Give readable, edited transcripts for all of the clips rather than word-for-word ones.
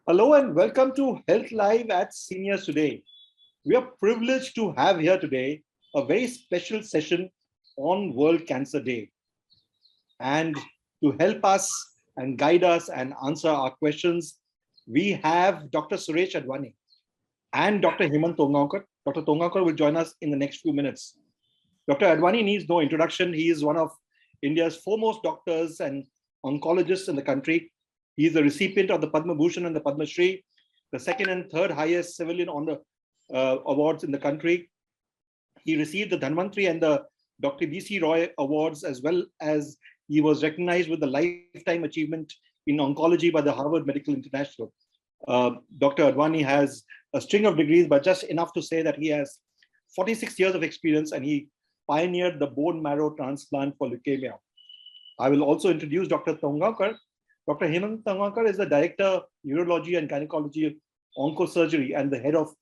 Hello and welcome to Health Live at Seniors Today. We are privileged to have here today a very special session on World Cancer Day. And to help us and guide us and answer our questions, we have Dr. Suresh Advani and Dr. Hemant Tongaonkar. Dr. Tongaonkar will join us in the next few minutes. Dr. Advani needs no introduction. He is one of India's foremost doctors and oncologists in the country. He is the recipient of the Padma Bhushan and the Padma Shri, the second and third highest civilian honor awards in the country. He received the Dhanvantri and the Dr. B.C. Roy awards, as well as he was recognized with the Lifetime Achievement in Oncology by the Howard Medical International. Dr. Advani has a string of degrees, but just enough to say that he has 46 years of experience and he pioneered the bone marrow transplant for leukemia. I will also introduce Dr. Tongaonkar. Dr. Hemant Tongaonkar is the Director, Urology and Gynaecology Oncosurgery and the Head of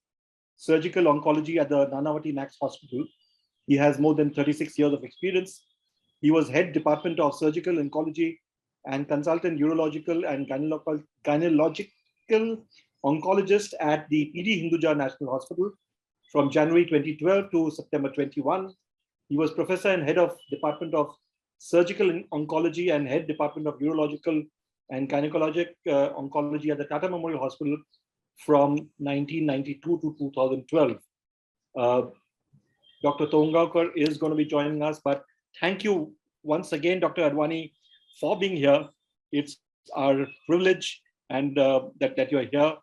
Surgical Oncology at the Nanavati Max Hospital. He has more than 36 years of experience. He was Head Department of Surgical Oncology and Consultant Urological and Gynecological Oncologist at the PD Hinduja National Hospital from January 2012 to September 21. He was Professor and Head of Department of Surgical Oncology and Head Department of Urological and Gynecologic Oncology at the Tata Memorial Hospital from 1992 to 2012. Dr. Tongaonkar is going to be joining us, but thank you once again, Dr. Advani, for being here. It's our privilege and that you're here.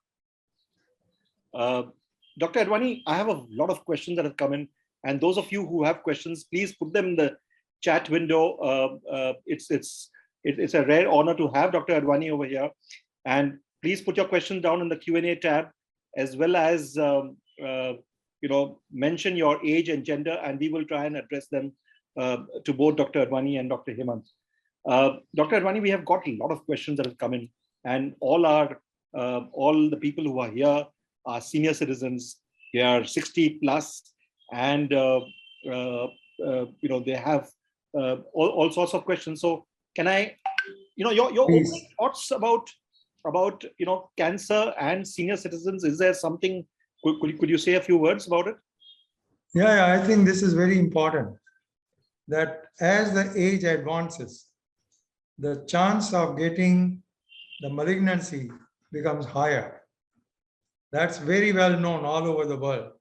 Dr. Advani, I have a lot of questions that have come in, and those of you who have questions, please put them in the chat window. It's a rare honor to have Dr. Advani over here, and please put your questions down in the Q&A tab, as well as mention your age and gender, and we will try and address them to both Dr. Advani and Dr. Hemant. Dr. Advani, we have got a lot of questions that have come in, and all the people who are here are senior citizens. They are 60 plus, and they have all sorts of questions. So can I, your opening thoughts about cancer and senior citizens? Is there something? Could you say a few words about it? Yeah, I think this is very important. That as the age advances, the chance of getting the malignancy becomes higher. That's very well known all over the world.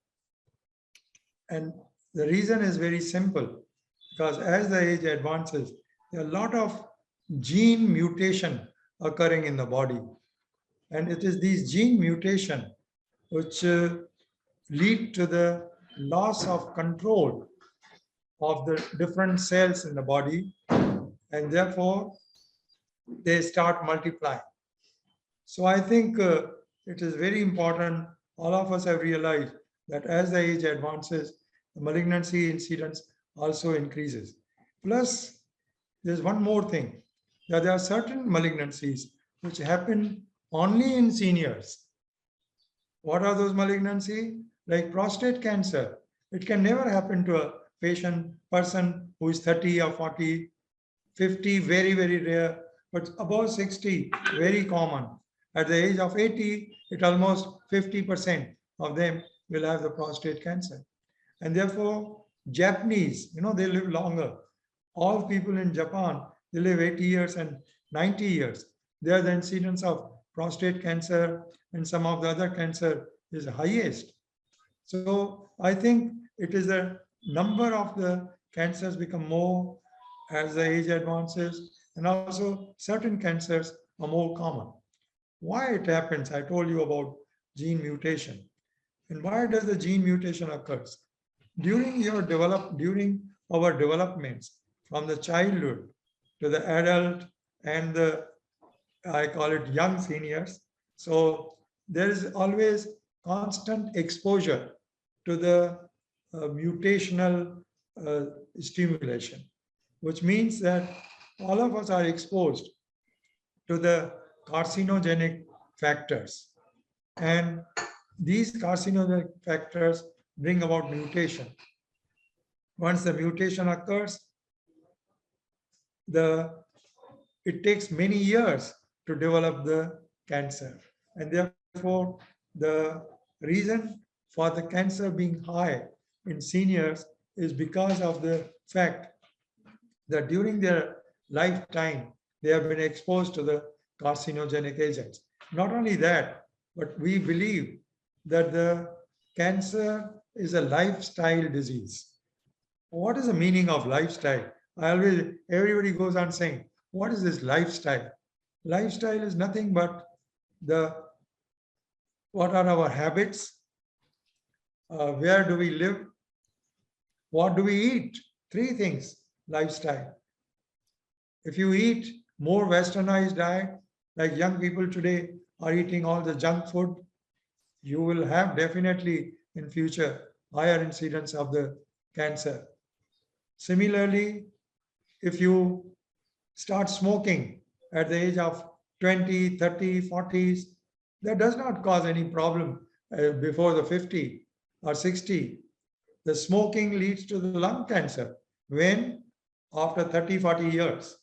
And the reason is very simple, because as the age advances, there are a lot of gene mutation occurring in the body. And it is these gene mutation which lead to the loss of control of the different cells in the body, and therefore they start multiplying. So I think it is very important. All of us have realized that as the age advances, the malignancy incidence also increases. Plus, there's one more thing, that there are certain malignancies which happen only in seniors. What are those malignancies? Like prostate cancer. It can never happen to a person who is 30 or 40, 50, very, very rare, but above 60, very common. At the age of 80, it almost 50% of them will have the prostate cancer. And therefore, Japanese, they live longer. All people in Japan, they live 80 years and 90 years. There, the incidence of prostate cancer and some of the other cancer is highest. So I think it is a number of the cancers become more as the age advances, and also certain cancers are more common. Why it happens? I told you about gene mutation. And why does the gene mutation occurs? During our developments, from the childhood to the adult and the, I call it young seniors. So there is always constant exposure to the mutational stimulation, which means that all of us are exposed to the carcinogenic factors. And these carcinogenic factors bring about mutation. Once the mutation occurs, it takes many years to develop the cancer. And therefore, the reason for the cancer being high in seniors is because of the fact that during their lifetime, they have been exposed to the carcinogenic agents. Not only that, but we believe that the cancer is a lifestyle disease. What is the meaning of lifestyle? Everybody goes on saying, what is this lifestyle? Lifestyle is nothing but what are our habits? Where do we live? What do we eat? Three things, lifestyle. If you eat more westernized diet, like young people today are eating all the junk food, you will have definitely in future higher incidence of the cancer. Similarly, if you start smoking at the age of 20, 30, 40s, that does not cause any problem before the 50 or 60. The smoking leads to the lung cancer. When? After 30, 40 years.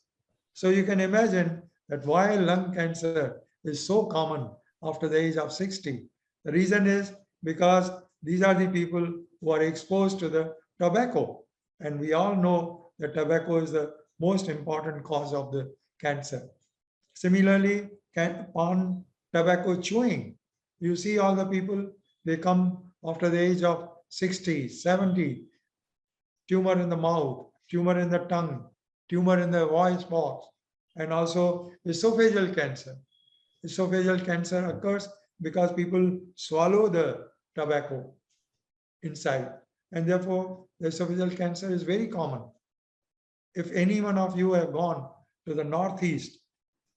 So you can imagine that why lung cancer is so common after the age of 60. The reason is because these are the people who are exposed to the tobacco. And we all know that tobacco is the most important cause of the cancer. Similarly, on tobacco chewing, you see all the people, they come after the age of 60, 70, tumor in the mouth, tumor in the tongue, tumor in the voice box, and also esophageal cancer. Esophageal cancer occurs because people swallow the tobacco inside, and therefore the esophageal cancer is very common. If any one of you have gone to the northeast,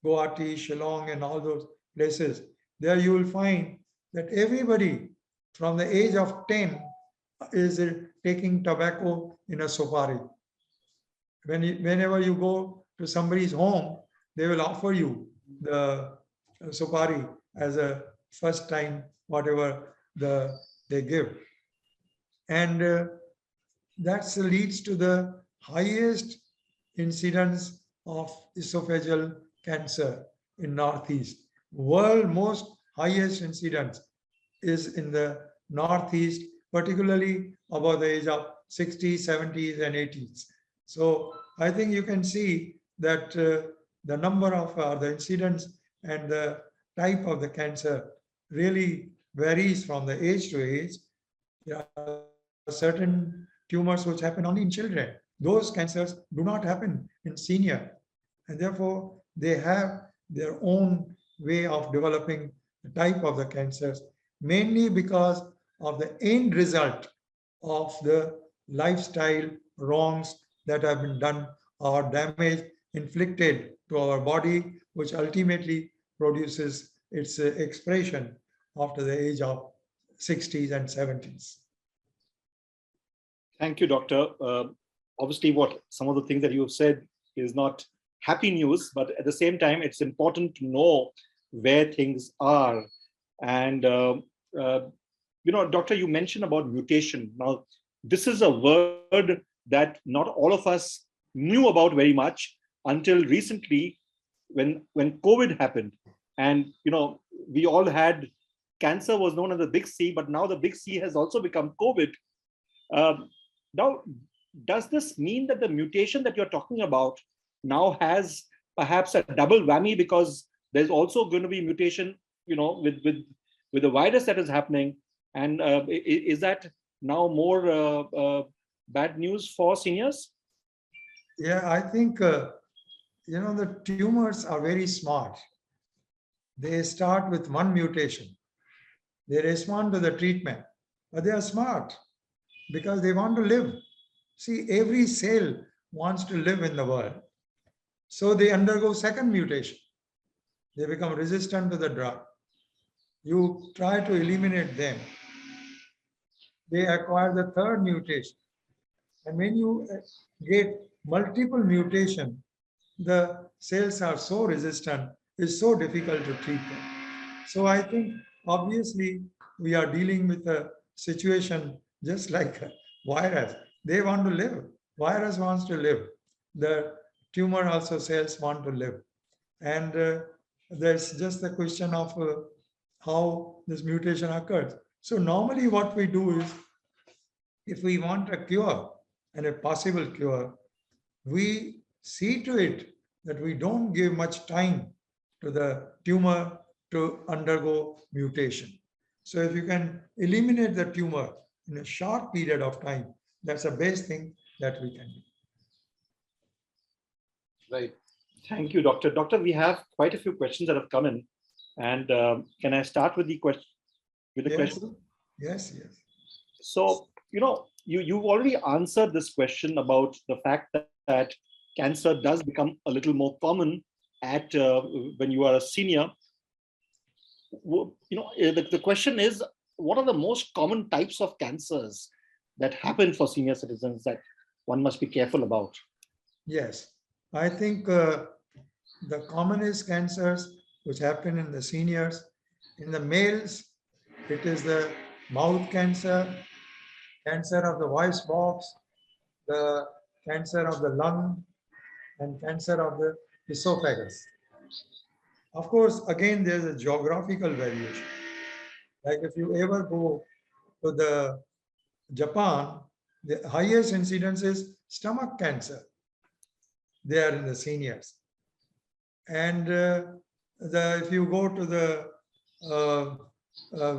Guwahati, Shillong, and all those places, there you will find that everybody from the age of 10 is taking tobacco in a sopari. Whenever you go to somebody's home, they will offer you the sopari as a first time, whatever they give. And that leads to the highest incidence of esophageal cancer in Northeast. World most highest incidence is in the Northeast, particularly about the age of 60s, 70s, and 80s. So I think you can see that the number of the incidence and the type of the cancer really varies from the age to age. There are certain tumors which happen only in children. Those cancers do not happen in senior. And therefore, they have their own way of developing the type of the cancers, mainly because of the end result of the lifestyle wrongs that have been done or damage inflicted to our body, which ultimately produces its expression after the age of 60s and 70s. Thank you, Doctor. Obviously, some of the things that you have said is not happy news, but at the same time, it's important to know where things are. And, Doctor, you mentioned about mutation. Now, this is a word that not all of us knew about very much until recently when COVID happened. And, we all had cancer was known as the big C, but now the big C has also become COVID. Now, does this mean that the mutation that you're talking about now has perhaps a double whammy, because there's also going to be mutation, with the virus that is happening? And is that now more bad news for seniors? Yeah, I think, the tumors are very smart. They start with one mutation. They respond to the treatment, but they are smart because they want to live. See, every cell wants to live in the world. So they undergo second mutation. They become resistant to the drug. You try to eliminate them. They acquire the third mutation. And when you get multiple mutation, the cells are so resistant, it's so difficult to treat them. So I think obviously we are dealing with a situation just like a virus. They want to live. Virus wants to live. The tumor also cells want to live. And there's just the question of how this mutation occurs. So normally what we do is, if we want a cure and a possible cure, we see to it that we don't give much time to the tumor to undergo mutation. So if you can eliminate the tumor in a short period of time, that's the best thing that we can do. Right. Thank you, Doctor. Doctor, we have quite a few questions that have come in. And can I start with the question? Yes. Question? Yes, yes. So, you've already answered this question about the fact that cancer does become a little more common at when you are a senior. The question is, what are the most common types of cancers that happen for senior citizens that one must be careful about? Yes, I think the commonest cancers which happen in the seniors, in the males, it is the mouth cancer, cancer of the voice box, the cancer of the lung, and cancer of the esophagus. Of course, again, there's a geographical variation. Like if you ever go to the Japan, the highest incidence is stomach cancer. They are in the seniors. And if you go to the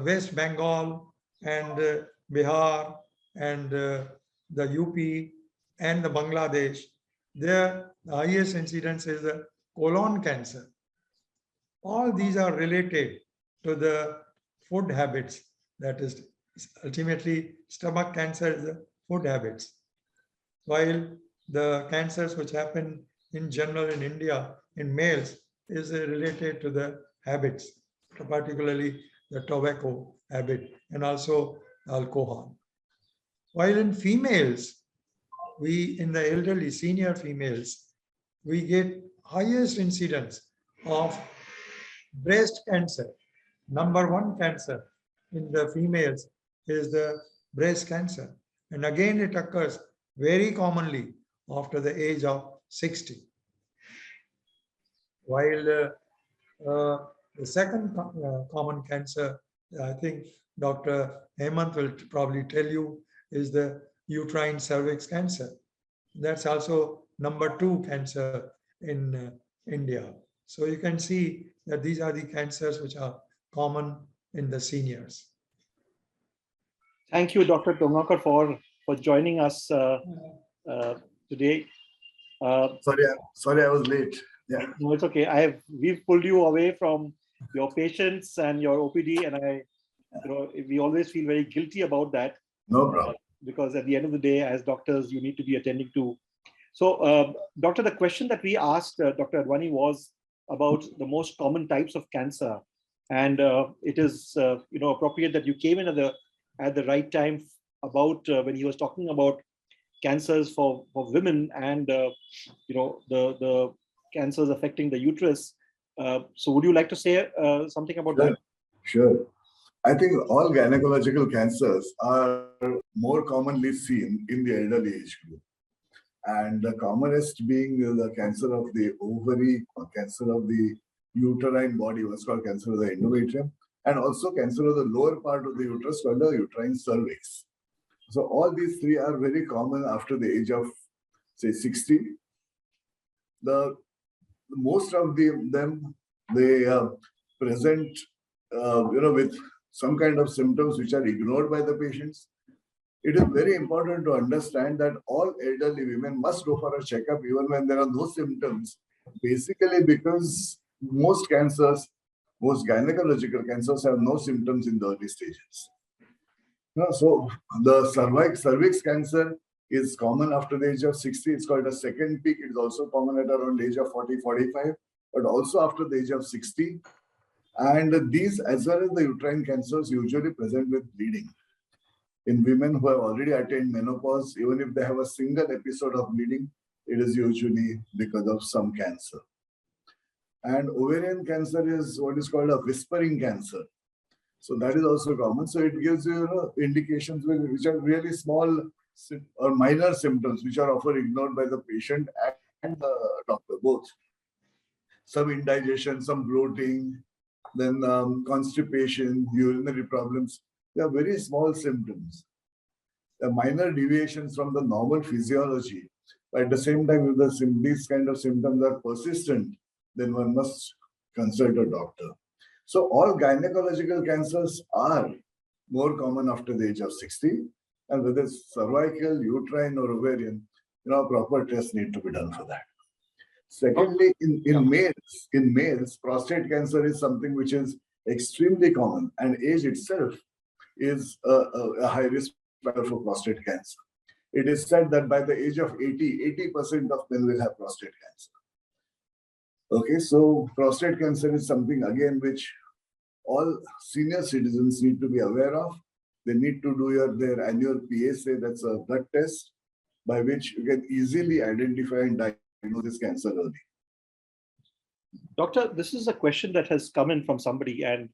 West Bengal and Bihar and the UP and the Bangladesh, there the highest incidence is the colon cancer. All these are related to the food habits. That is, ultimately, stomach cancer is the food habits. While the cancers which happen in general in India in males is related to the habits, particularly the tobacco habit and also alcohol. While in females, in the elderly senior females, we get highest incidence of breast cancer. Number one cancer in the females is the breast cancer. And again, it occurs very commonly after the age of 60. While the second common cancer, I think Dr. Hemant will probably tell you, is the uterine cervix cancer. That's also number 2 cancer in India. So you can see that these are the cancers which are common in the seniors. Thank you, Dr. Tongaonkar, for joining us today. Sorry, I was late. Yeah. No, it's okay. We've pulled you away from your patients and your OPD, and we always feel very guilty about that. No problem. Because at the end of the day, as doctors, you need to be attending to. So, Doctor, the question that we asked Dr. Advani was about the most common types of cancer, and it is appropriate that you came in at the right time about when he was talking about cancers for women and the cancers affecting the uterus. So would you like to say something about that? Sure. I think all gynecological cancers are more commonly seen in the elderly age group. And the commonest being the cancer of the ovary or cancer of the uterine body, what's called cancer of the endometrium, and also cancer of the lower part of the uterus called the uterine cervix. So all these 3 are very common after the age of, say, 60. Most of them, they present, with some kind of symptoms which are ignored by the patients. It is very important to understand that all elderly women must go for a checkup even when there are no symptoms, basically because most gynecological cancers have no symptoms in the early stages. So the cervix cancer is common after the age of 60. It's called a second peak. It's also common at around the age of 40, 45, but also after the age of 60. And these, as well as the uterine cancers, usually present with bleeding. In women who have already attained menopause, even if they have a single episode of bleeding, it is usually because of some cancer. And ovarian cancer is what is called a whispering cancer. So that is also common. So it gives you indications which are really small or minor symptoms, which are often ignored by the patient and the doctor, both. Some indigestion, some bloating, then constipation, urinary problems. They are very small symptoms. They are minor deviations from the normal physiology. But at the same time, if these kind of symptoms are persistent, then one must consult a doctor. So all gynecological cancers are more common after the age of 60, and whether it's cervical, uterine, or ovarian, proper tests need to be done for that. Secondly, in males, prostate cancer is something which is extremely common, and age itself is a high risk factor for prostate cancer. It is said that by the age of 80% of men will have prostate cancer. Okay, so prostate cancer is something, again, which all senior citizens need to be aware of. They need to do their annual PSA, that's a blood test, by which you can easily identify and diagnose this cancer early. Doctor, this is a question that has come in from somebody, and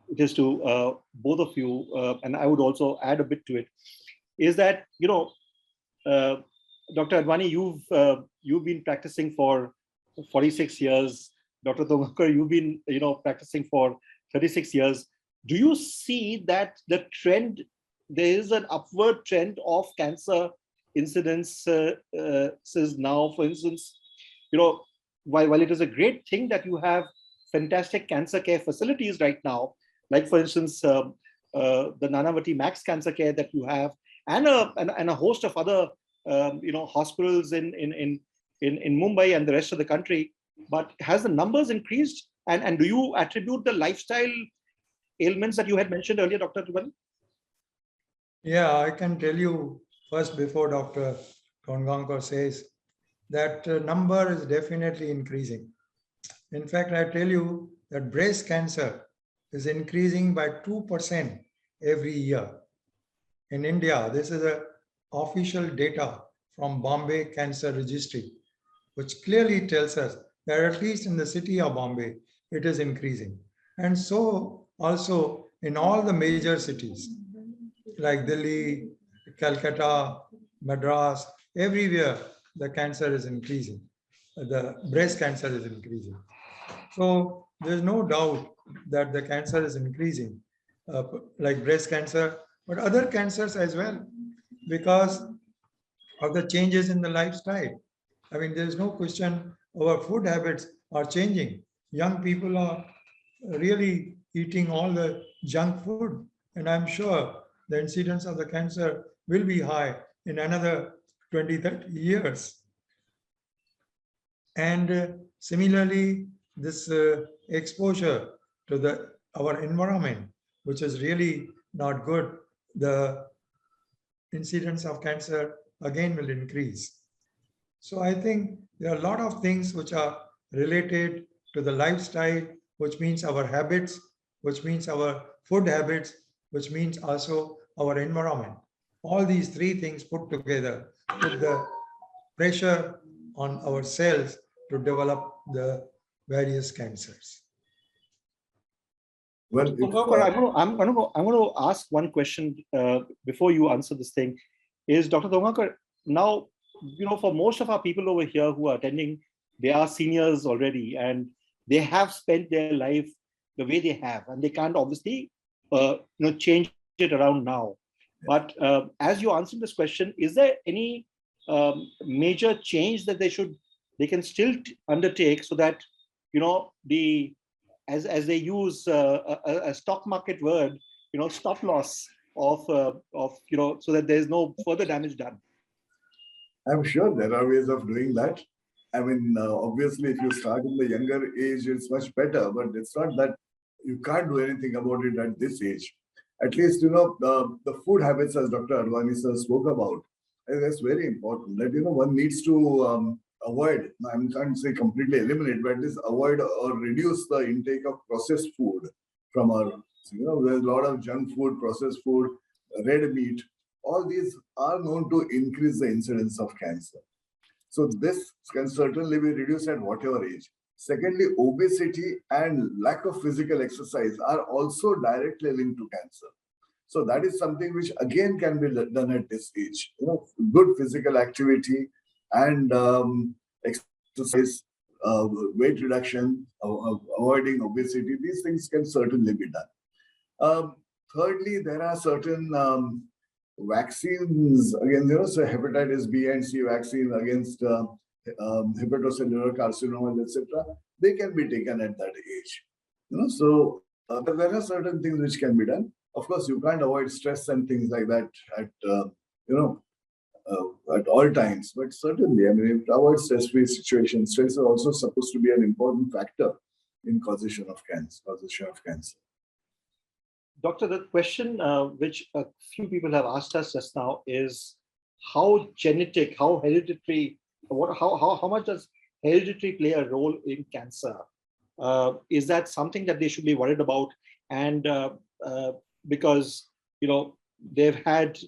it is to both of you, and I would also add a bit to it, is that, Dr. Advani, you've been practicing for 46 years. Dr. Tongaonkar, you've been practicing for 36 years. Do you see that the trend, there is an upward trend of cancer incidences now? For instance, while it is a great thing that you have fantastic cancer care facilities right now, like for instance, the Nanavati Max Cancer Care that you have, and a host of other hospitals in Mumbai and the rest of the country, but has the numbers increased? And do you attribute the lifestyle ailments that you had mentioned earlier, Dr. Advani? Yeah, I can tell you first, before Dr. Tongaonkar says, that number is definitely increasing. In fact, I tell you that breast cancer is increasing by 2% every year. In India, this is a official data from Bombay Cancer Registry, which clearly tells us that at least in the city of Bombay, it is increasing. And so also in all the major cities like Delhi, Calcutta, Madras, everywhere the cancer is increasing. The breast cancer is increasing. So there's no doubt that the cancer is increasing, like breast cancer, but other cancers as well, because of the changes in the lifestyle. I mean, there's no question our food habits are changing. Young people are really eating all the junk food, and I'm sure the incidence of the cancer will be high in another 20, 30 years. And similarly, this exposure to our environment, which is really not good, the incidence of cancer again will increase. So I think there are a lot of things which are related to the lifestyle, which means our habits, which means our food habits, which means also our environment. All these three things put together put the pressure on our cells to develop the various cancers. Well, I'm going to ask one question before you answer this thing. Is Dr. Tongaonkar, now, for most of our people over here who are attending, they are seniors already, and they have spent their life the way they have, and they can't obviously, change it around now. But as you answer this question, is there any major change that they can still undertake so that, as they use a stock market word, stop loss of so that there's no further damage done? I'm sure there are ways of doing that. I mean, obviously, if you start in the younger age, it's much better, but it's not that you can't do anything about it at this age. At least, the food habits, as Dr. Advani sir spoke about, that's very important. That, one needs to avoid, I can't say completely eliminate, but at least avoid or reduce the intake of processed food from our, there's a lot of junk food, processed food, red meat. All these are known to increase the incidence of cancer. So this can certainly be reduced at whatever age. Secondly, obesity and lack of physical exercise are also directly linked to cancer. So that is something which again can be done at this age. Good physical activity and exercise weight reduction, avoiding obesity. These things can certainly be done. Thirdly, there are certain vaccines against, so hepatitis B and C vaccine against hepatocellular carcinomas, etc. They can be taken at that age. So there are certain things which can be done. Of course, you can't avoid stress and things like that at at all times. But certainly, I mean, to avoid stress-free situations, stress is also supposed to be an important factor in causation of cancer. Doctor, the question which a few people have asked us just now is how genetic, how hereditary, how much does hereditary play a role in cancer? Is that something that they should be worried about? And because they've had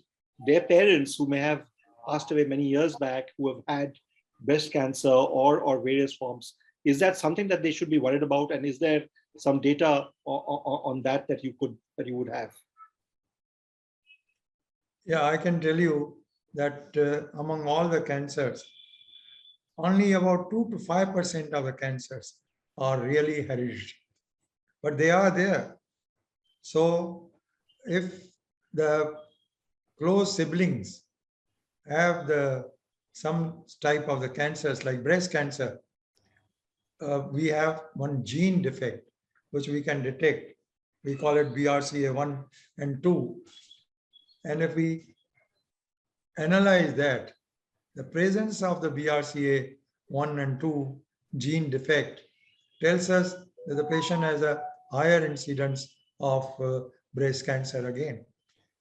their parents who may have passed away many years back who have had breast cancer or various forms. Is that something that they should be worried about? And is there some data on that you would have? Yeah, I can tell you that among all the cancers, only about 2 to 5% of the cancers are really hereditary, but they are there. So if the close siblings have some type of the cancers like breast cancer, we have one gene defect which we can detect. We call it BRCA1 and 2. And if we analyze that, the presence of the BRCA1 and 2 gene defect tells us that the patient has a higher incidence of breast cancer again.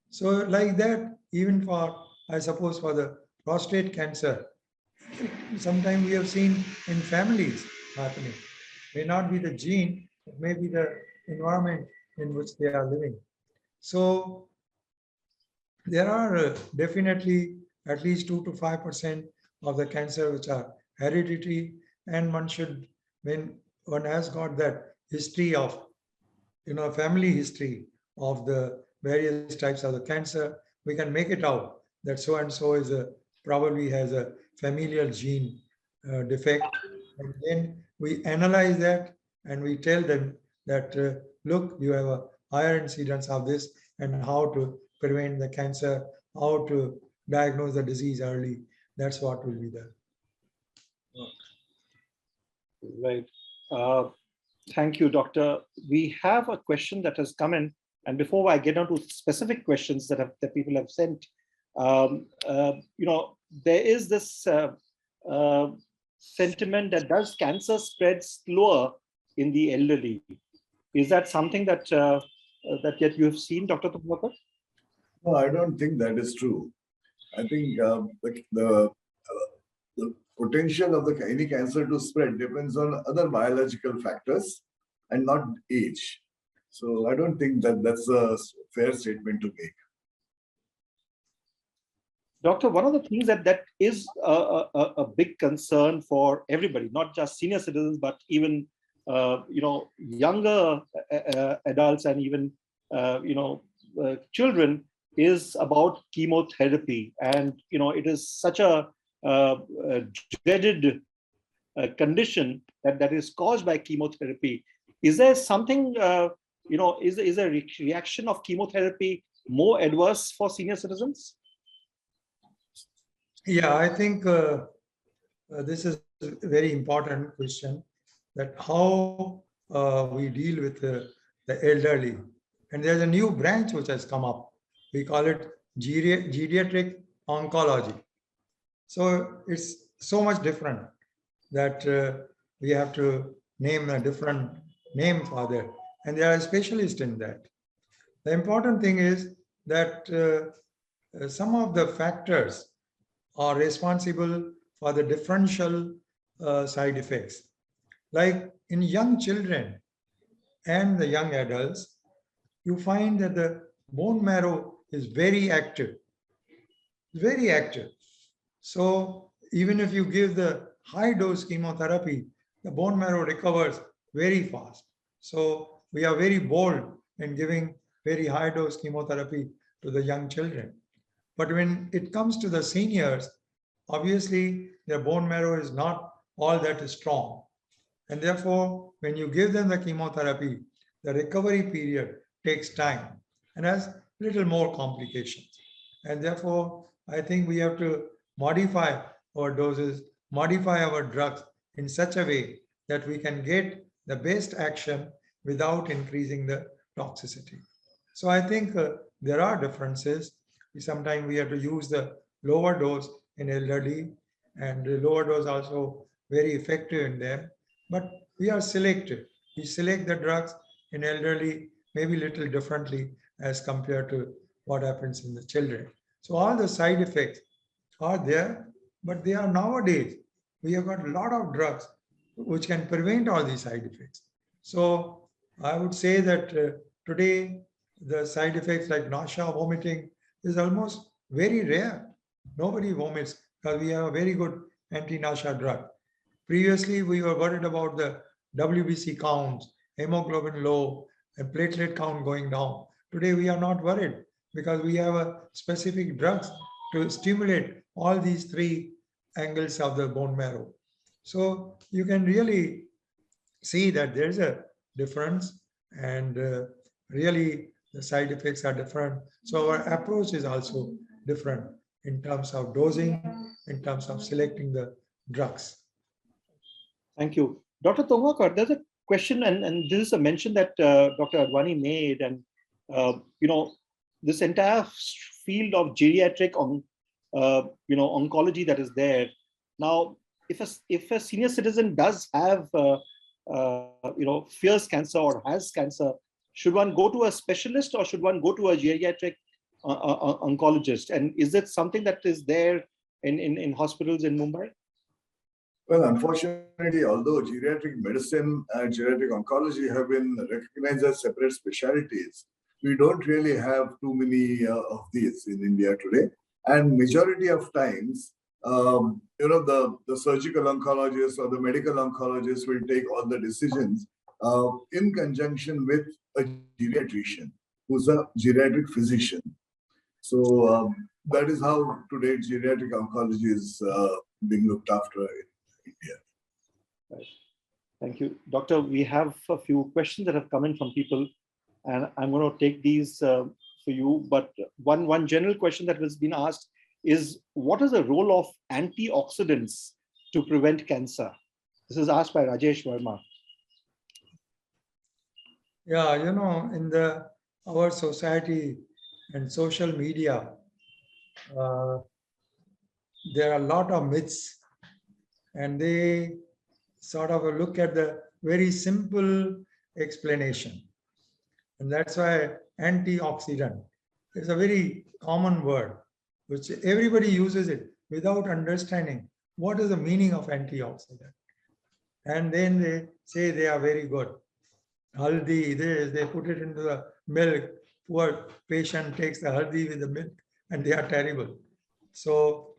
So like that, even for, I suppose, for the prostate cancer, sometimes we have seen in families happening. May not be the gene, it may be the environment in which they are living. So there are definitely at least 2 to 5% of the cancer which are hereditary, and one should, when one has got that history of, family history of the various types of the cancer, we can make it out that so and so is probably has a familial gene defect, and then we analyze that and we tell them that look, you have a higher incidence of this, and how to prevent the cancer, how to diagnose the disease early. That's what will be done. Right. Thank you, Doctor. We have a question that has come in, and before I get on to specific questions that people have sent, there is this sentiment that does cancer spread slower in the elderly? Is that something that yet you have seen, Dr. Tongaonkar? No, I don't think that is true. I think the potential of any cancer to spread depends on other biological factors and not age. So I don't think that that's a fair statement to make. Doctor, one of the things that is a big concern for everybody, not just senior citizens, but even younger adults and even children, is about chemotherapy. And it is such a dreaded condition that is caused by chemotherapy. Is there something, is a reaction of chemotherapy more adverse for senior citizens? Yeah, I think this is a very important question, that how we deal with the elderly. And there's a new branch which has come up. We call it geriatric oncology. So it's so much different that we have to name a different name for that. And there are specialists in that. The important thing is that some of the factors are responsible for the differential side effects. Like in young children and the young adults, you find that the bone marrow is very active, very active. So even if you give the high dose chemotherapy, the bone marrow recovers very fast. So we are very bold in giving very high dose chemotherapy to the young children. But when it comes to the seniors, obviously their bone marrow is not all that strong. And therefore, when you give them the chemotherapy, the recovery period takes time and has little more complications. And therefore, I think we have to modify our doses, modify our drugs in such a way that we can get the best action without increasing the toxicity. So I think there are differences. Sometimes we have to use the lower dose in elderly, and the lower dose also very effective in them. But we are selective. We select the drugs in elderly maybe little differently as compared to what happens in the children. So all the side effects are there, but they are nowadays. We have got a lot of drugs which can prevent all these side effects. So I would say that today the side effects like nausea, vomiting is almost very rare. Nobody vomits because we have a very good anti-nausea drug. Previously, we were worried about the WBC counts, hemoglobin low, and platelet count going down. Today, we are not worried because we have a specific drugs to stimulate all these three angles of the bone marrow. So you can really see that there's a difference, and really the side effects are different. So our approach is also different in terms of dosing, in terms of selecting the drugs. Thank you. Dr. Tongaonkar, there's a question, and this is a mention that Dr. Advani made, and this entire field of geriatric oncology that is there. Now, if a senior citizen does have fears cancer or has cancer, should one go to a specialist or should one go to a geriatric oncologist? And is it something that is there in hospitals in Mumbai? Well, unfortunately, although geriatric medicine and geriatric oncology have been recognized as separate specialties, we don't really have too many of these in India today. And majority of times, the surgical oncologist or the medical oncologist will take all the decisions in conjunction with a geriatrician who's a geriatric physician. So that is how today geriatric oncology is being looked after in India. Right. Thank you. Doctor, we have a few questions that have come in from people, and I'm going to take these for you. But one general question that has been asked is, what is the role of antioxidants to prevent cancer? This is asked by Rajesh Verma. Yeah, in our society and social media, there are a lot of myths, and they sort of look at the very simple explanation. And that's why antioxidant is a very common word, which everybody uses it without understanding what is the meaning of antioxidant. And then they say they are very good. Haldi, they put it into the milk. Poor patient takes the haldi with the milk, and they are terrible. So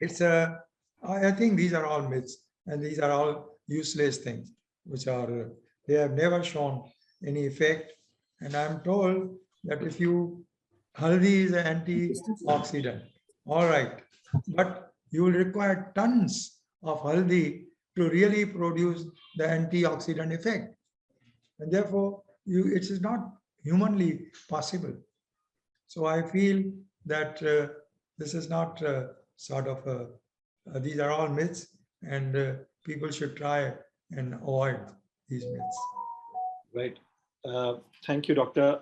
I think these are all myths, and these are all useless things, which are, they have never shown any effect. And I'm told that if haldi is an antioxidant, all right, but you will require tons of haldi to really produce the antioxidant effect. And therefore, it is not humanly possible. So I feel that this is not these are all myths, and people should try and avoid these myths. Right. Thank you, Doctor.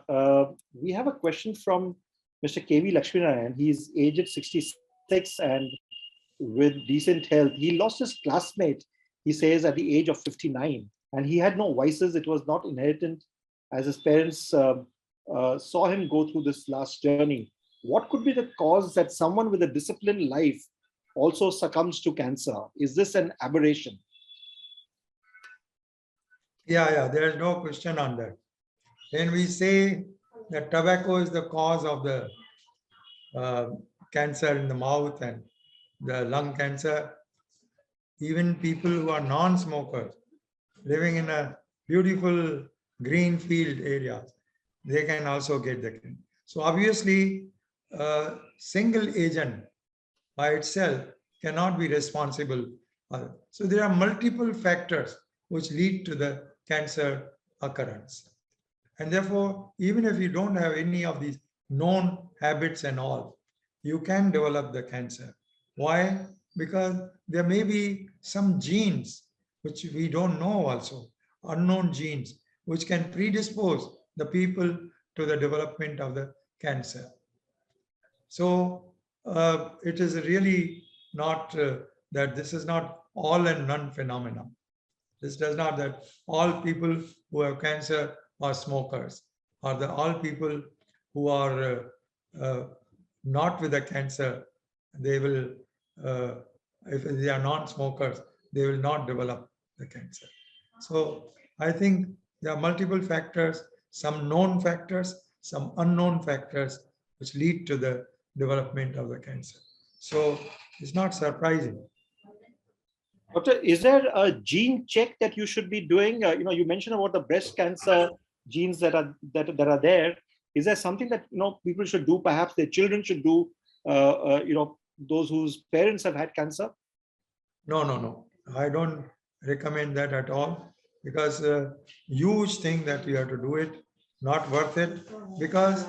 We have a question from Mr. K.V. Lakshminarayan. He's aged 66 and with decent health. He lost his classmate, he says, at the age of 59. And he had no vices. It was not inherited, as his parents saw him go through this last journey. What could be the cause that someone with a disciplined life also succumbs to cancer? Is this an aberration? Yeah, there's no question on that. When we say that tobacco is the cause of the cancer in the mouth and the lung cancer, even people who are non-smokers living in a beautiful green field areas, they can also get the cancer. So obviously, a single agent by itself cannot be responsible. So there are multiple factors which lead to the cancer occurrence. And therefore, even if you don't have any of these known habits and all, you can develop the cancer. Why? Because there may be some genes which we don't know also, unknown genes, which can predispose the people to the development of the cancer. So it is really not that this is not all and none phenomenon. This does not that all people who have cancer are smokers, or the all people who are not with the cancer, they will, if they are non-smokers, they will not develop the cancer. So I think there are multiple factors, some known factors, some unknown factors, which lead to the development of the cancer. So it's not surprising. Doctor, is there a gene check that you should be doing? You mentioned about the breast cancer genes that are there. Is there something that people should do? Perhaps their children should do. Those whose parents have had cancer. No. I don't recommend that at all, because huge thing that you have to do it, not worth it, because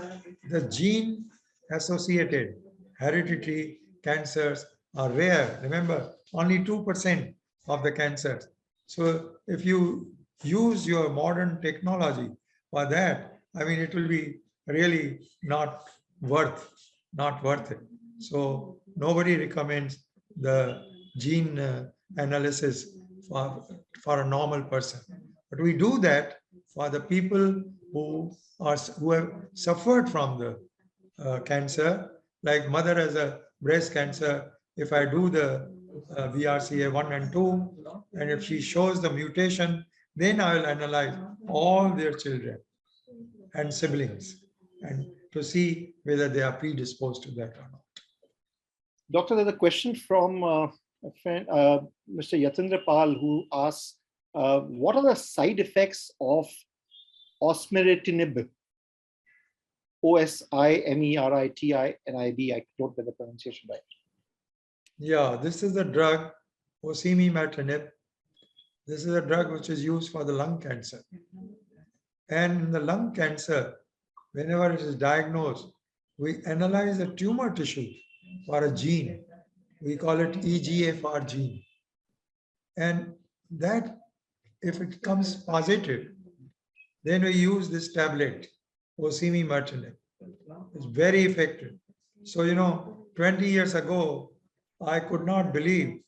the gene associated hereditary cancers are rare. Remember, only 2% of the cancers. So if you use your modern technology for that, I mean, it will be really not worth it. So nobody recommends the gene analysis for a normal person. But we do that for the people who have suffered from the cancer, like mother has a breast cancer. If I do the BRCA1 and 2, and if she shows the mutation, then I will analyze all their children and siblings and to see whether they are predisposed to that or not. Doctor, there's a question from a friend, Mr. Yatindra Pal, who asks, what are the side effects of Osmiratinib? Osmeritinib. I don't get the pronunciation right. Yeah, this is the drug, Osmiratinib. This is a drug which is used for the lung cancer. And in the lung cancer, whenever it is diagnosed, we analyze the tumor tissue for a gene. We call it EGFR gene. And that, if it comes positive, then we use this tablet, Osmiratinib. It's very effective. So, 20 years ago, I could not believe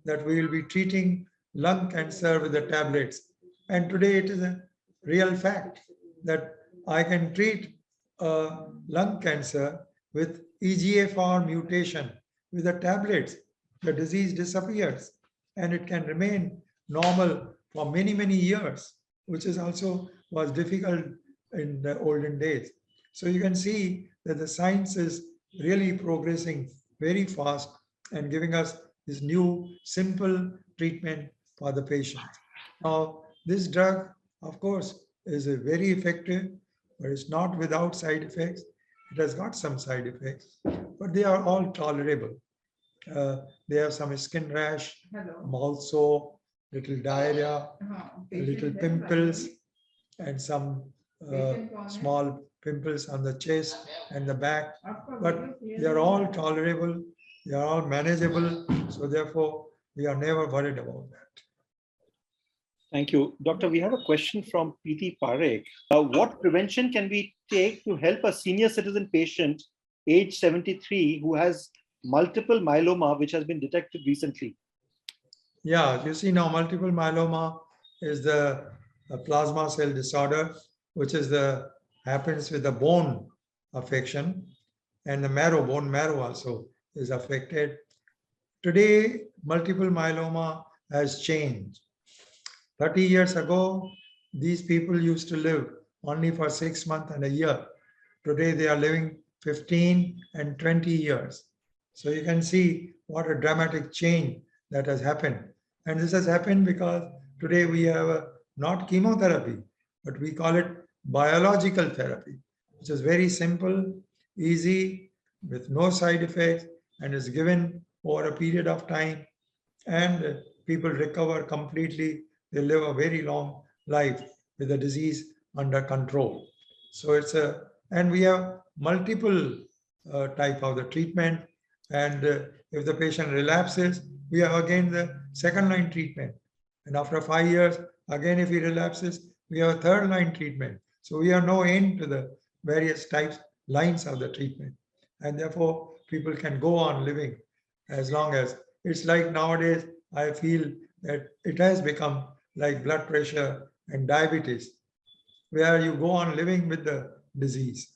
that we will be treating lung cancer with the tablets. And today it is a real fact that I can treat lung cancer with EGFR mutation with the tablets. The disease disappears and it can remain normal for many, many years, which is also was difficult in the olden days. So you can see that the science is really progressing very fast and giving us this new simple treatment for the patient. Now, this drug, of course, is a very effective, but it's not without side effects. It has got some side effects, but they are all tolerable. They have some skin rash, mouth sore, little diarrhea, little pimples, and some small pimples on the chest and the back. But they are all tolerable. They are all manageable. So therefore, we are never worried about that. Thank you. Doctor, we have a question from Preeti Parekh. What prevention can we take to help a senior citizen patient age 73 who has multiple myeloma, which has been detected recently? Yeah, you see now multiple myeloma is the plasma cell disorder, which is happens with the bone affection, and the marrow, bone marrow also is affected. Today, multiple myeloma has changed. 30 years ago, these people used to live only for 6 months and a year. Today, they are living 15 and 20 years. So you can see what a dramatic change that has happened. And this has happened because today we have not chemotherapy, but we call it biological therapy, which is very simple, easy, with no side effects, and is given over a period of time. And people recover completely they live a very long life with the disease under control. So and we have multiple type of the treatment. And if the patient relapses, we have again the second line treatment. And after 5 years, again, if he relapses, we have a third line treatment. So we have no end to the various lines of the treatment. And therefore, people can go on living as long as it's like nowadays, I feel that it has become like blood pressure and diabetes, where you go on living with the disease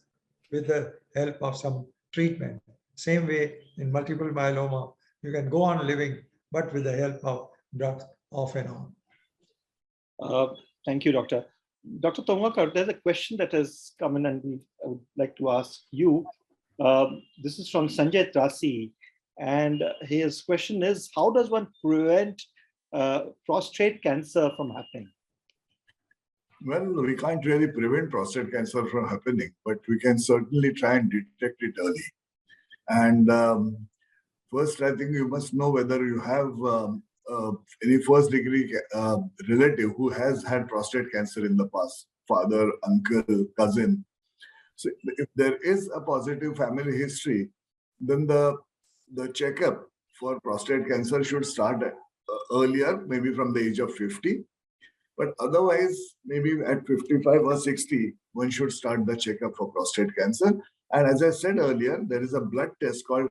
with the help of some treatment. Same way in multiple myeloma, you can go on living, but with the help of drugs off and on. Thank you, Doctor. Dr. Tongaonkar, there's a question that has come in and I would like to ask you. This is from Sanjay Trasi, and his question is, how does one prevent prostate cancer from happening? Well, we can't really prevent prostate cancer from happening, but we can certainly try and detect it early. And first, I think you must know whether you have any first degree relative who has had prostate cancer in the past, father, uncle, cousin. So if there is a positive family history, then the checkup for prostate cancer should start earlier, maybe from the age of 50. But otherwise, maybe at 55 or 60, one should start the checkup for prostate cancer. And as I said earlier, there is a blood test called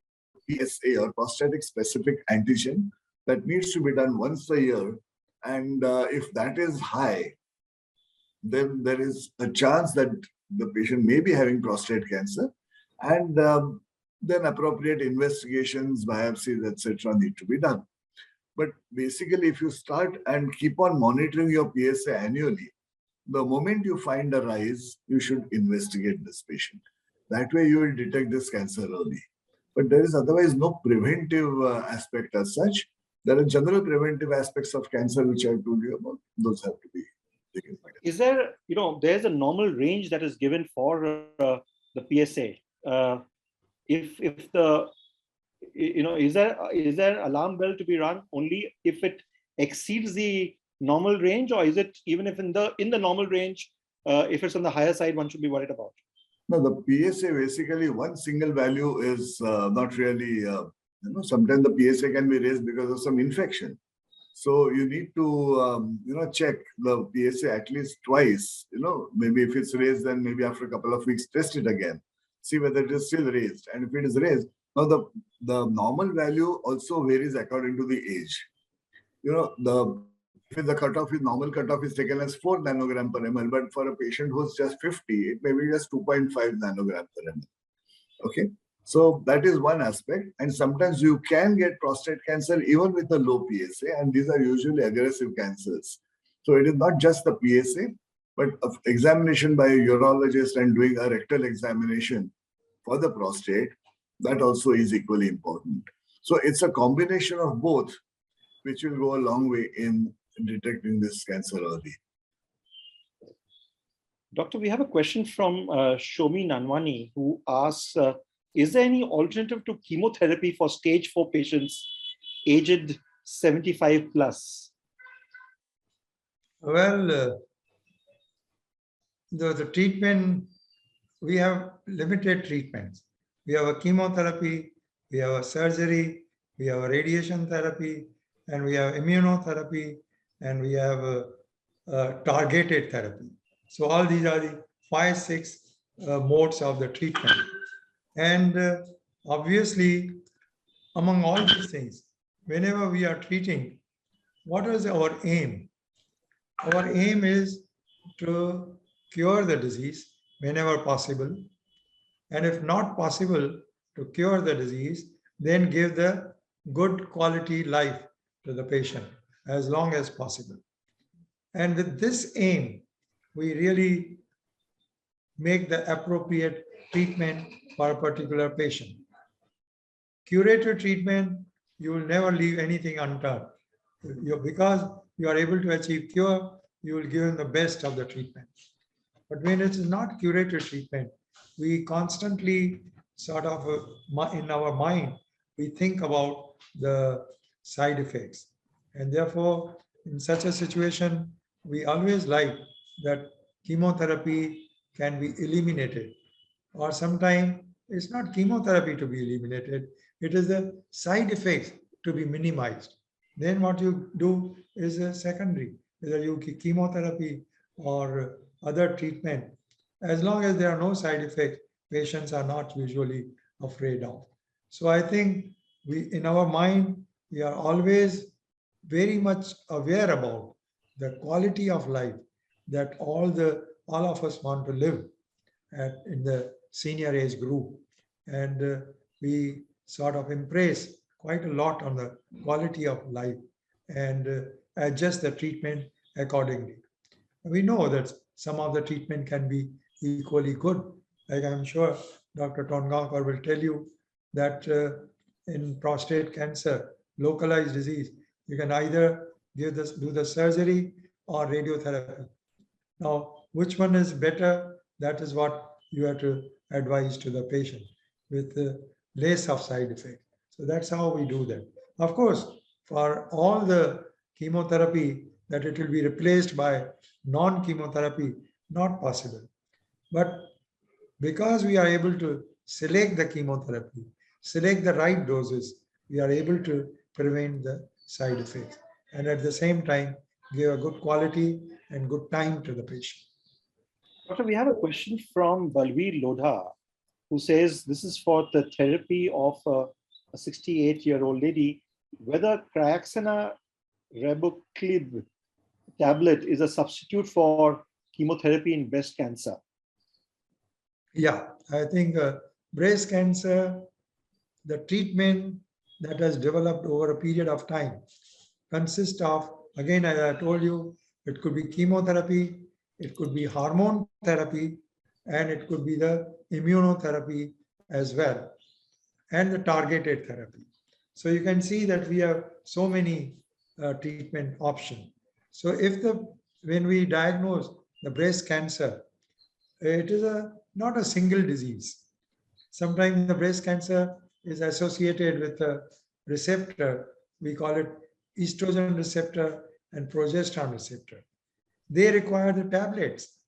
PSA, or prostatic specific antigen, that needs to be done once a year. And if that is high, then there is a chance that the patient may be having prostate cancer. And then appropriate investigations, biopsies, etc. need to be done. But basically, if you start and keep on monitoring your PSA annually, the moment you find a rise, you should investigate this patient. That way, you will detect this cancer early. But there is otherwise no preventive aspect as such. There are general preventive aspects of cancer, which I told you about. Those have to be taken. Is there, there's a normal range that is given for the PSA. If the is there alarm bell to be run only if it exceeds the normal range, or is it even if in the normal range, if it's on the higher side, one should be worried about? No, the PSA basically one single value is not really. Sometimes the PSA can be raised because of some infection. So you need to check the PSA at least twice. Maybe if it's raised, then maybe after a couple of weeks test it again, see whether it is still raised, and if it is raised. Now, the normal value also varies according to the age. If the cutoff is normal cutoff is taken as 4 nanogram per ml, but for a patient who's just 50, it may be just 2.5 nanogram per ml. Okay, so that is one aspect. And sometimes you can get prostate cancer even with a low PSA, and these are usually aggressive cancers. So it is not just the PSA, but examination by a urologist and doing a rectal examination for the prostate. That also is equally important. So it's a combination of both, which will go a long way in detecting this cancer early. Doctor, we have a question from Shomi Nanavati, who asks, is there any alternative to chemotherapy for stage 4 patients aged 75 plus? Well, the treatment, we have limited treatments. We have a chemotherapy, we have a surgery, we have a radiation therapy, and we have immunotherapy, and we have a targeted therapy. So all these are the 5-6 modes of the treatment. And obviously, among all these things, whenever we are treating, what is our aim? Our aim is to cure the disease whenever possible. And if not possible to cure the disease, then give the good quality life to the patient as long as possible. And with this aim, we really make the appropriate treatment for a particular patient. Curative treatment, you will never leave anything untouched. Because you are able to achieve cure, you will give them the best of the treatment. But when it is not curative treatment, we constantly sort of, in our mind, we think about the side effects. And therefore, in such a situation, we always like that chemotherapy can be eliminated, or sometimes it's not chemotherapy to be eliminated, it is the side effects to be minimized. Then what you do is a secondary, whether you chemotherapy or other treatment. As long as there are no side effects, patients are not usually afraid of. So I think in our mind, we are always very much aware about the quality of life that all of us want to live in the senior age group, and we sort of impress quite a lot on the quality of life and adjust the treatment accordingly. We know that some of the treatment can be equally good. Like I'm sure Dr. Tongaonkar will tell you that in prostate cancer, localized disease, you can either do the surgery or radiotherapy. Now, which one is better? That is what you have to advise to the patient with less of side effect. So that's how we do that. Of course, for all the chemotherapy, that it will be replaced by non-chemotherapy, not possible. But because we are able to select the chemotherapy, select the right doses, we are able to prevent the side effects and at the same time give a good quality and good time to the patient. Doctor, we have a question from Balveer Lodha, who says this is for the therapy of a 68-year-old lady, whether Cryoxana Ribociclib tablet is a substitute for chemotherapy in breast cancer. Yeah, I think breast cancer, the treatment that has developed over a period of time consists of, again, as I told you, it could be chemotherapy, it could be hormone therapy, and it could be the immunotherapy as well, and the targeted therapy. So you can see that we have so many treatment options. So when we diagnose the breast cancer, it is not a single disease. Sometimes the breast cancer is associated with a receptor. We call it estrogen receptor and progesterone receptor. They require the tablets,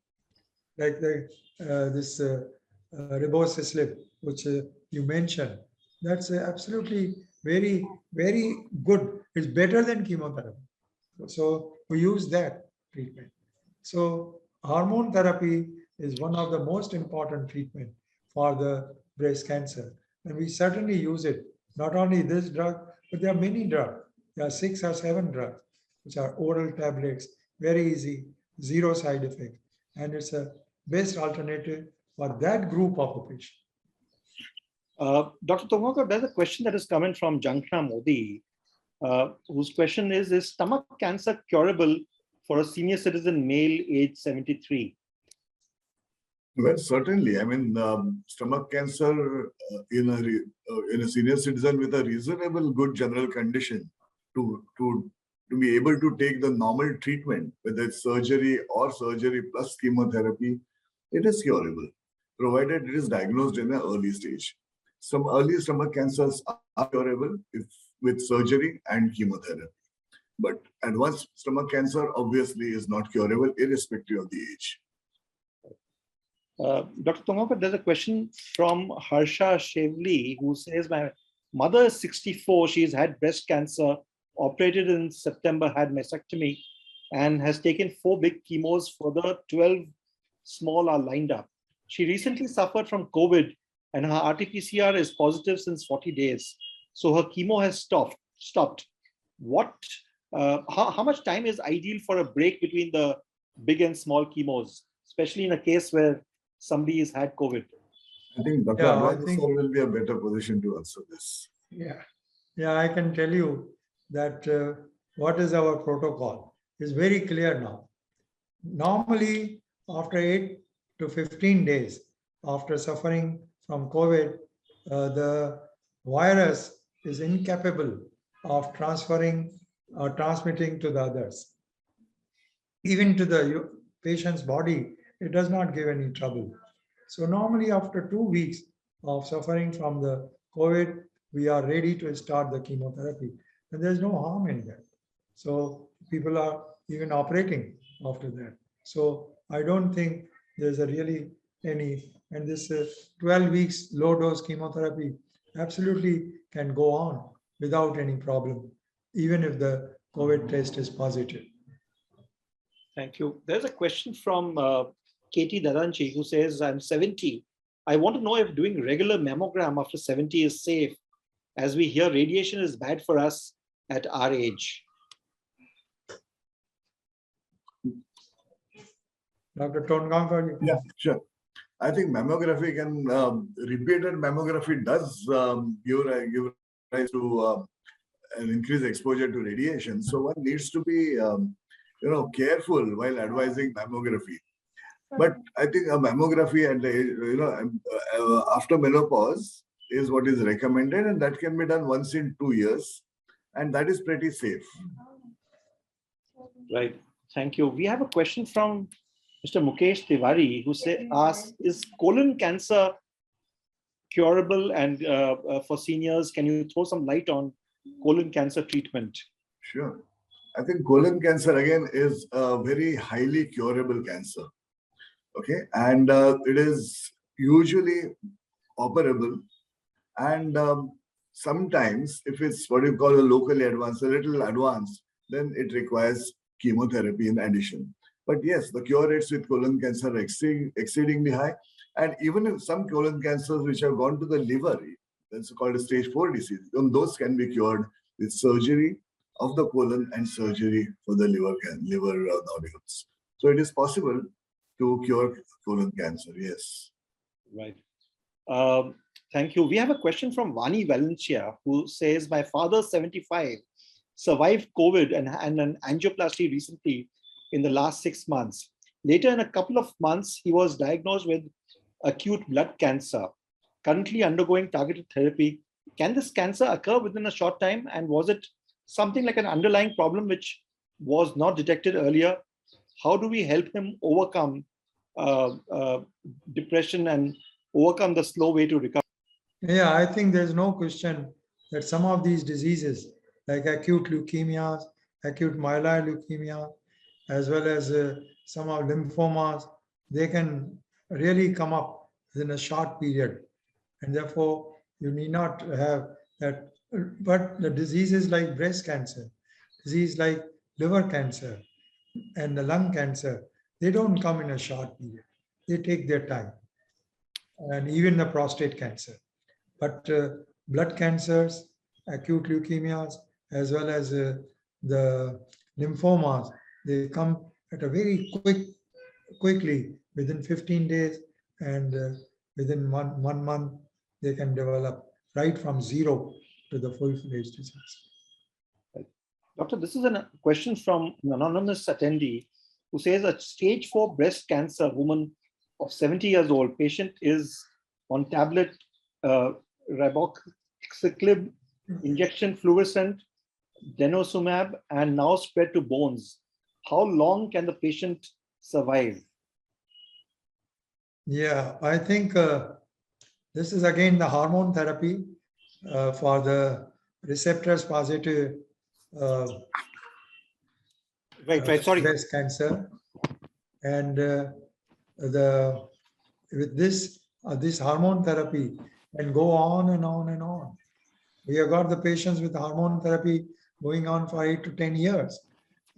like this ribociclib, which you mentioned. That's absolutely very, very good. It's better than chemotherapy. So we use that treatment. So hormone therapy is one of the most important treatment for the breast cancer. And we certainly use it. Not only this drug, but there are many drugs. There are 6 or 7 drugs, which are oral tablets, very easy, zero side effect. And it's a best alternative for that group of the patient. Dr. Tongaonkar, there's a question that is coming from Jankna Modi, whose question is stomach cancer curable for a senior citizen male age 73? Well, certainly. I mean, stomach cancer in a senior citizen with a reasonable good general condition to be able to take the normal treatment, whether it's surgery or surgery plus chemotherapy, it is curable, provided it is diagnosed in an early stage. Some early stomach cancers are curable with surgery and chemotherapy. But advanced stomach cancer obviously is not curable irrespective of the age. Dr. Tongaonkar, there's a question from Harsha Shevli, who says, my mother is 64, she's had breast cancer, operated in September, had mastectomy, and has taken 4 big chemos. Further 12 small are lined up. She recently suffered from COVID and her RT-PCR is positive since 40 days. So her chemo has stopped. How much time is ideal for a break between the big and small chemos, especially in a case where somebody has had COVID? I think Dr. Advani sir will be a better position to answer this. Yeah, I can tell you that what is our protocol is very clear now. Normally, after 8 to 15 days after suffering from COVID, the virus is incapable of transferring or transmitting to the others. Even to the patient's body, it does not give any trouble. So normally after 2 weeks of suffering from the COVID, we are ready to start the chemotherapy. And there's no harm in that. So people are even operating after that. So I don't think there's a really any, and this 12 weeks low dose chemotherapy absolutely can go on without any problem, even if the COVID test is positive. Thank you. There's a question from Katie Daranchi who says, I'm 70. I want to know if doing regular mammogram after 70 is safe, as we hear radiation is bad for us at our age. Dr. Tongaonkar? Yeah, sure. I think mammography can, repeated mammography does give rise to an increased exposure to radiation. So one needs to be, careful while advising mammography. But I think a mammography at the after menopause is what is recommended, and that can be done once in 2 years, and that is pretty safe. Right. Thank you. We have a question from Mr. Mukesh Tiwari who asks, is colon cancer curable? And for seniors, can you throw some light on colon cancer treatment? Sure. I think colon cancer again is a very highly curable cancer. Okay, and it is usually operable, and sometimes if it's what you call a locally advanced, a little advanced, then it requires chemotherapy in addition. But yes, the cure rates with colon cancer are exceedingly high, and even if some colon cancers which have gone to the liver, that's called a stage 4 disease, those can be cured with surgery of the colon and surgery for the liver nodules. So it is possible to cure colon cancer, yes. Right. Thank you. We have a question from Vani Valencia who says, my father, 75, survived COVID and an angioplasty recently in the last 6 months. Later, in a couple of months, he was diagnosed with acute blood cancer, currently undergoing targeted therapy. Can this cancer occur within a short time? And was it something like an underlying problem which was not detected earlier? How do we help him overcome depression and overcome the slow way to recover? Yeah, I think there's no question that some of these diseases like acute leukemias, acute myeloid leukemia, as well as some of lymphomas, they can really come up within a short period. And therefore, you need not have that. But the diseases like breast cancer, disease like liver cancer, and the lung cancer, they don't come in a short period. They take their time. And even the prostate cancer. But blood cancers, acute leukemias, as well as the lymphomas, they come at a very quickly, within 15 days, and within one month, they can develop right from zero to the full-fledged disease. Doctor, this is a question from an anonymous attendee who says a stage 4 breast cancer woman of 70 years old, patient is on tablet ribociclib, injection fluorescent, denosumab, and now spread to bones. How long can the patient survive? Yeah, I think this is again the hormone therapy for the receptors positive breast cancer, and with this hormone therapy can go on and on and on. We have got the patients with hormone therapy going on for 8 to 10 years,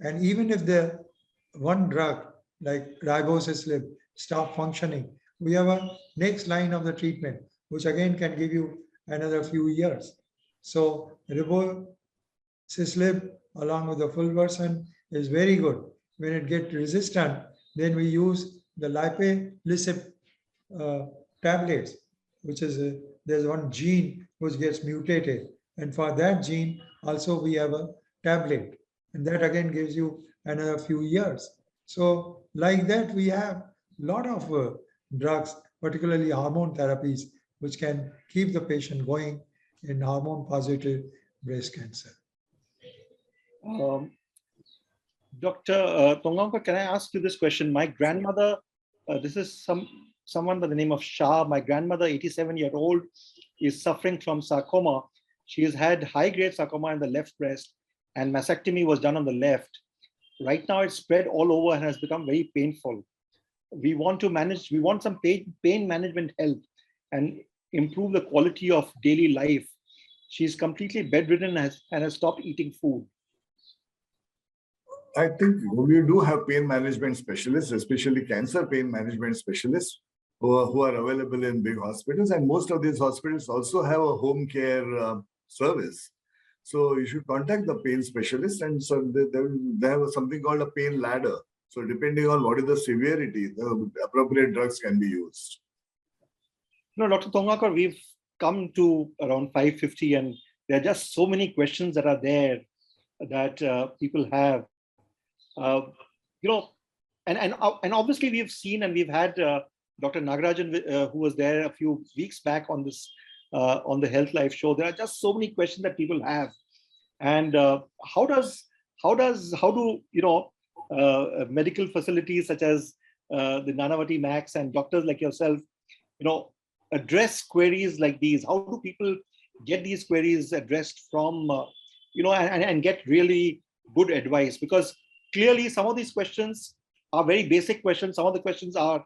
and even if the one drug like ribociclib stop functioning, we have a next line of the treatment, which again can give you another few years. So ribociclib along with the fulvestrant is very good. When it gets resistant, then we use the lipalicib tablets, which is there's one gene which gets mutated, and for that gene also we have a tablet, and that again gives you another few years. So like that, we have a lot of drugs, particularly hormone therapies, which can keep the patient going in hormone positive breast cancer. Dr. Tongaonkar, can I ask you this question? My grandmother, this is someone by the name of Shah. My grandmother, 87-year-old, is suffering from sarcoma. She has had high-grade sarcoma in the left breast. and mastectomy was done on the left. Right now it's spread all over and has become very painful. We want some pain management help and improve the quality of daily life. She's completely bedridden and has stopped eating food. I think we do have pain management specialists, especially cancer pain management specialists who are available in big hospitals. And most of these hospitals also have a home care service. So you should contact the pain specialist, and so they have something called a pain ladder. So depending on what is the severity, the appropriate drugs can be used. No, Dr. Tongaonkar, we've come to around 5:50, and there are just so many questions that are there that people have. And obviously we've seen, and we've had Dr. Nagarajan, who was there a few weeks back on this on the Health Life show. There are just so many questions that people have, and how do medical facilities such as the Nanavati Max and doctors like yourself, address queries like these? How do people get these queries addressed from and get really good advice? Because clearly some of these questions are very basic questions. Some of the questions are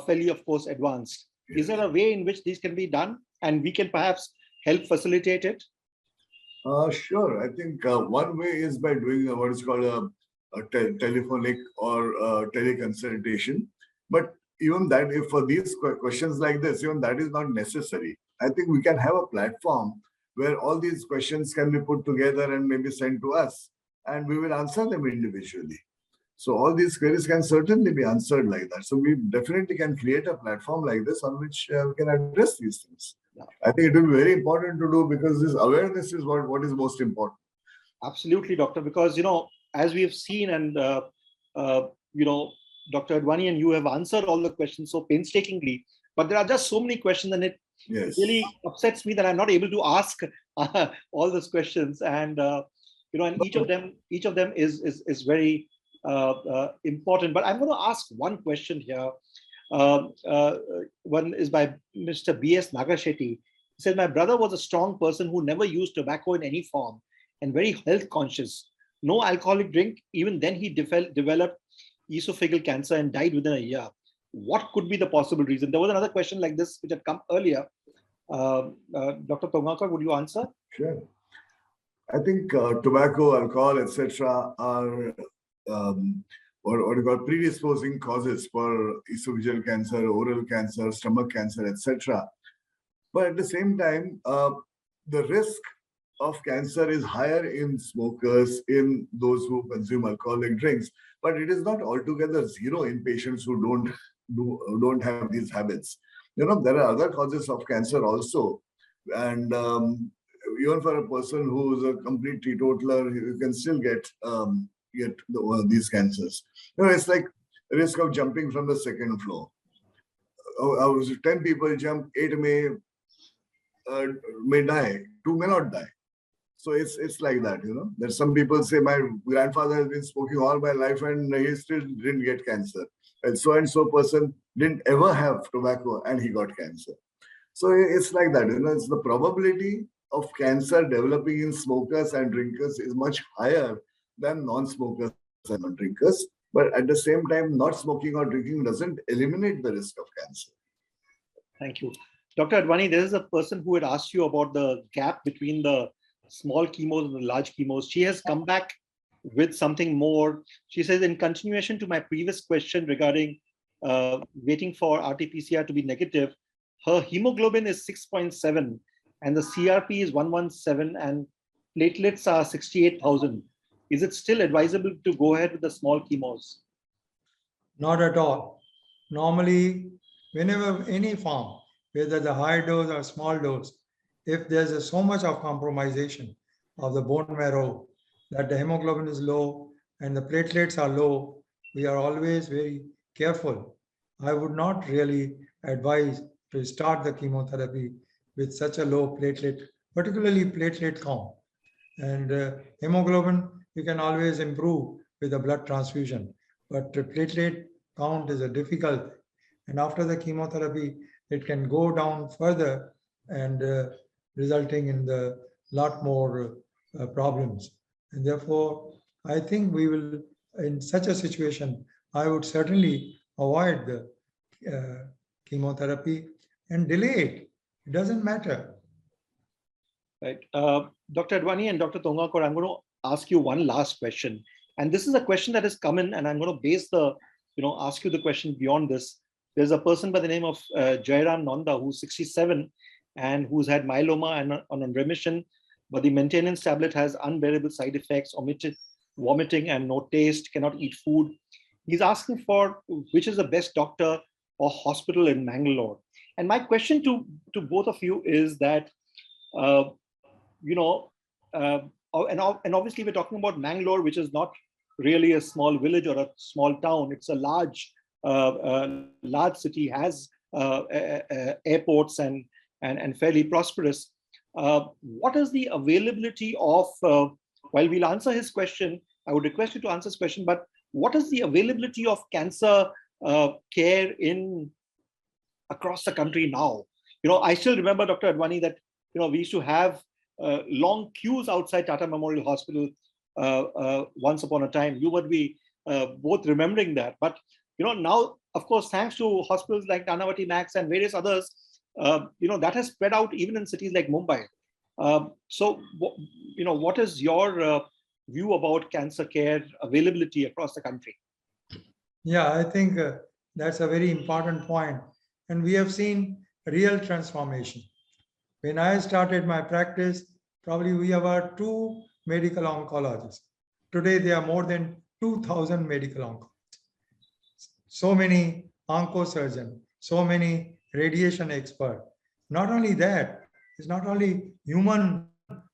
fairly, of course, advanced. Is there a way in which these can be done, and we can perhaps help facilitate it? Sure. I think one way is by doing what is called a telephonic or teleconsultation. But even that, if for these questions like this, even that is not necessary. I think we can have a platform where all these questions can be put together and maybe sent to us, and we will answer them individually. So all these queries can certainly be answered like that. So we definitely can create a platform like this on which we can address these things. Yeah. I think it will be very important to do, because this awareness is what is most important. Absolutely, doctor, because, as we have seen, and, Dr. Advani and you have answered all the questions so painstakingly, but there are just so many questions, and it really upsets me that I'm not able to ask all those questions. And, and each of them is very important. But I'm going to ask one question here. One is by Mr. B.S. Nagashetty. He said, my brother was a strong person who never used tobacco in any form and very health conscious. No alcoholic drink. Even then he developed esophageal cancer and died within a year. What could be the possible reason? There was another question like this which had come earlier. Dr. Tongaonkar, would you answer? Sure. I think tobacco, alcohol, etc. are what you call predisposing causes for esophageal cancer, oral cancer, stomach cancer, etc. But at the same time, the risk of cancer is higher in smokers, in those who consume alcoholic drinks. But it is not altogether zero in patients who don't have these habits. There are other causes of cancer also, and even for a person who is a complete teetotaler, you can still get these cancers. It's like risk of jumping from the second floor. 10 people jump, 8 may die, 2 may not die. So it's like that, There's some people say, my grandfather has been smoking all my life and he still didn't get cancer. And so person didn't ever have tobacco and he got cancer. So it's like that, It's the probability of cancer developing in smokers and drinkers is much higher than non-smokers and non-drinkers. But at the same time, not smoking or drinking doesn't eliminate the risk of cancer. Thank you. Dr. Advani, there is a person who had asked you about the gap between the small chemos and the large chemos. She has come back with something more. She says, in continuation to my previous question regarding waiting for RT-PCR to be negative, her hemoglobin is 6.7 and the CRP is 117 and platelets are 68,000. Is it still advisable to go ahead with the small chemos? Not at all. Normally, whenever any form, whether the high dose or small dose, if there's so much of compromisation of the bone marrow that the hemoglobin is low and the platelets are low, we are always very careful. I would not really advise to start the chemotherapy with such a low platelet, particularly platelet count. And hemoglobin, you can always improve with a blood transfusion, but the platelet count is a difficult. And after the chemotherapy, it can go down further and resulting in the lot more problems. And therefore, I think we will, in such a situation, I would certainly avoid the chemotherapy and delay it. It doesn't matter. Right. Dr. Advani and Dr. Tongaonkar, I'm going to ask you one last question. And this is a question that has come in, and I'm going to base the, ask you the question beyond this. There's a person by the name of Jairam Nanda, who's 67 and who's had myeloma and on remission, but the maintenance tablet has unbearable side effects, vomiting and no taste, cannot eat food. He's asking for which is the best doctor or hospital in Mangalore. And my question to both of you is that, and obviously we're talking about Mangalore, which is not really a small village or a small town. It's a large city, has airports and fairly prosperous. What is the availability of, while we'll answer his question, I would request you to answer his question, but what is the availability of cancer care across the country now? I still remember, Dr. Advani, that we used to have long queues outside Tata Memorial Hospital once upon a time. You would be both remembering that. But now, of course, thanks to hospitals like Nanavati Max and various others, that has spread out even in cities like Mumbai. So, what is your view about cancer care availability across the country? Yeah, I think that's a very important point. And we have seen real transformation. When I started my practice, probably we were 2 medical oncologists. Today, there are more than 2,000 medical oncologists. So many oncosurgeons, so many radiation experts. Not only that, it's not only human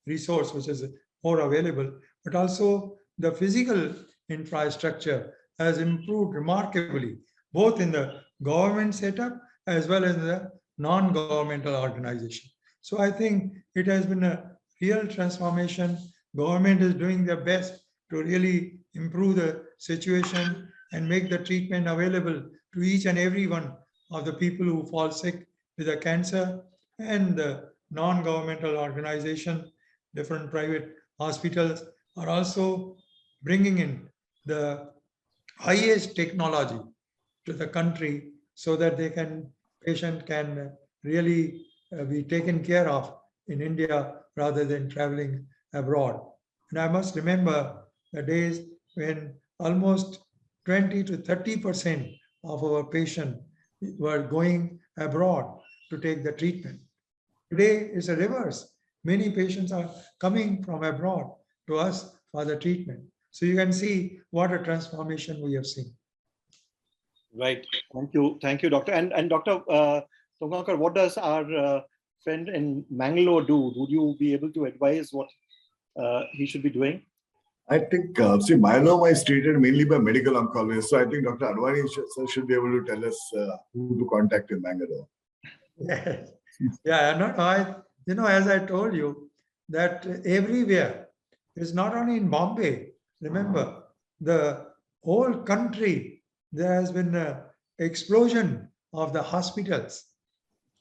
resource which is more available, but also the physical infrastructure has improved remarkably, both in the government setup as well as the non-governmental organization. So I think it has been a real transformation. Government is doing their best to really improve the situation and make the treatment available to each and every one of the people who fall sick with a cancer, and the non-governmental organization, different private hospitals are also bringing in the highest technology to the country so that patient can really be taken care of in India rather than traveling abroad. And I must remember the days when almost 20 to 30% of our patients were going abroad to take the treatment. Today is a reverse. Many patients are coming from abroad to us for the treatment. So you can see what a transformation we have seen. Right. Thank you, Doctor. And Dr. Tongaonkar, what does our friend in Mangalore do? Would you be able to advise what he should be doing? I think, myeloma is treated mainly by medical oncologists. So I think Dr. Advani should be able to tell us who to contact in Mangalore. Yes. Yeah, as I told you, that everywhere, it's not only in Bombay. Remember, the whole country, there has been an explosion of the hospitals,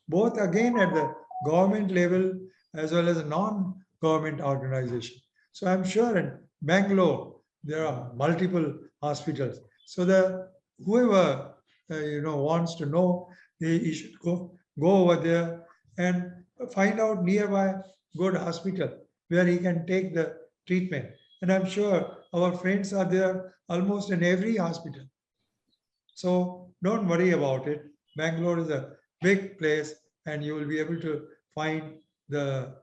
both again at the government level as well as a non-government organization. So I'm sure in Bangalore, there are multiple hospitals. So whoever wants to know, he should go over there and find out nearby good hospital where he can take the treatment. And I'm sure our friends are there almost in every hospital. So don't worry about it. Bangalore is a big place and you will be able to find the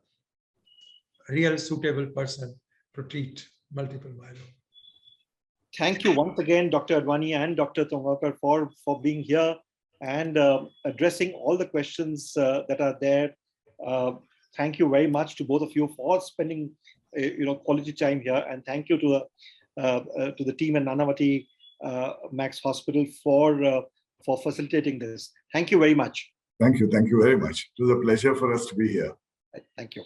real suitable person to treat multiple myeloma. Thank you once again, Dr. Advani and Dr. Tongaonkar, for being here and addressing all the questions that are there. Thank you very much to both of you for spending quality time here, and thank you to the team at Nanavati Max Hospital for facilitating this. Thank you very much. Thank you very much. It was a pleasure for us to be here. Thank you.